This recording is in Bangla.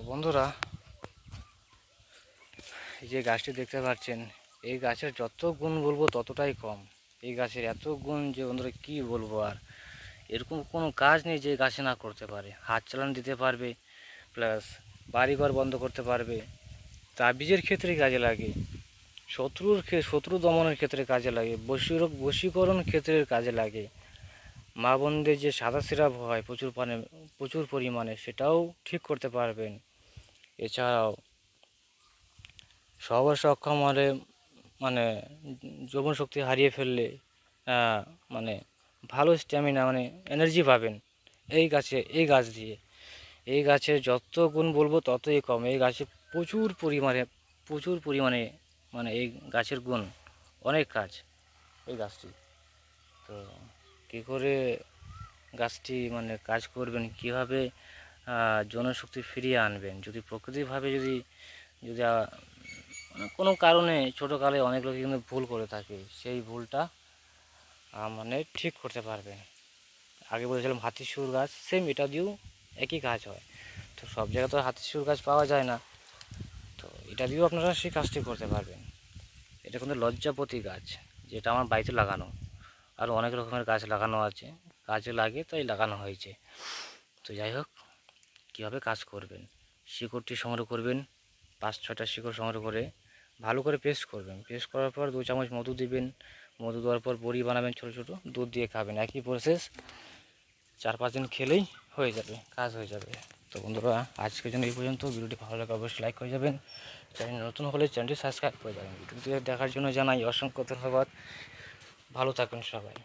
বন্ধুরা, এই যে গাছটি দেখতে পাচ্ছেন, এই গাছের যত গুণ বলবো ততটাই কম। এই গাছের এত গুণ যে বন্ধুরা কি বলবো আর। এরকম কোনো কাজ নেই যে গাছে না করতে পারে। হাত চালান দিতে পারবে, প্লাস বাড়িঘর বন্ধ করতে পারবে, তাবিজের ক্ষেত্রে কাজে লাগে, শত্রু দমনের ক্ষেত্রে কাজে লাগে, বশীকরণ ক্ষেত্রে কাজে লাগে। মা বোনদের যে সাদা সিরাপ হয় প্রচুর পরিমাণে, সেটাও ঠিক করতে পারবেন। এছাড়াও সহবাস অক্ষম হলে, মানে যৌবন শক্তি হারিয়ে ফেললে, মানে ভালো স্ট্যামিনা, মানে এনার্জি পাবেন এই গাছ দিয়ে। এই গাছের যত গুণ বলবো ততই কম। এই গাছে প্রচুর পরিমাণে মানে এই গাছের গুণ অনেক কাজ এই গাছটি। তো কী করে গাছটি মানে কাজ করবেন, কীভাবে জনশক্তি ফিরিয়ে আনবেন, যদি প্রকৃতিভাবে যদি যদি মানে কোনো কারণে ছোটোকালে অনেক লোক কিন্তু ভুল করে থাকে, সেই ভুলটা মানে ঠিক করতে পারবেন। আগে বলেছিলাম হাতিসুর গাছ, সেম এটা দিয়েও একই কাজ হয়। তো সব জায়গায় তো হাতিসুর গাছ পাওয়া যায় না, তো এটা দিয়েও আপনারা সেই কাজটি করতে পারবেন। এটা কিন্তু লজ্জাপতি গাছ, যেটা আমার বাড়িতে লাগানো। আরও অনেক রকমের গাছ লাগানো আছে, কাজে লাগে তাই লাগানো হয়েছে। তো যাই হোক, কীভাবে কাজ করবেন, শিকড়টি সংগ্রহ করবেন। 5-6টা শিকড় সংগ্রহ করে ভালো করে পেস্ট করবেন। পেস্ট করার পর 2 চামচ মধু দিবেন। মধু দেওয়ার পর বড়ি বানাবেন ছোটো ছোটো, দুধ দিয়ে খাবেন। একই প্রসেস, 4-5 দিন খেলেই হয়ে যাবে, কাজ হয়ে যাবে। তো বন্ধুরা, আজকের জন্য এই পর্যন্ত। ভিডিওটি ভালো লাগে অবশ্যই লাইক করে যাবেন। চ্যানেল নতুন হলে চ্যানেলটি সাবস্ক্রাইব করে যাবেন। ভিডিওটি দেখার জন্য জানাই অসংখ্য ধন্যবাদ। ভালো থাকুন সবাই।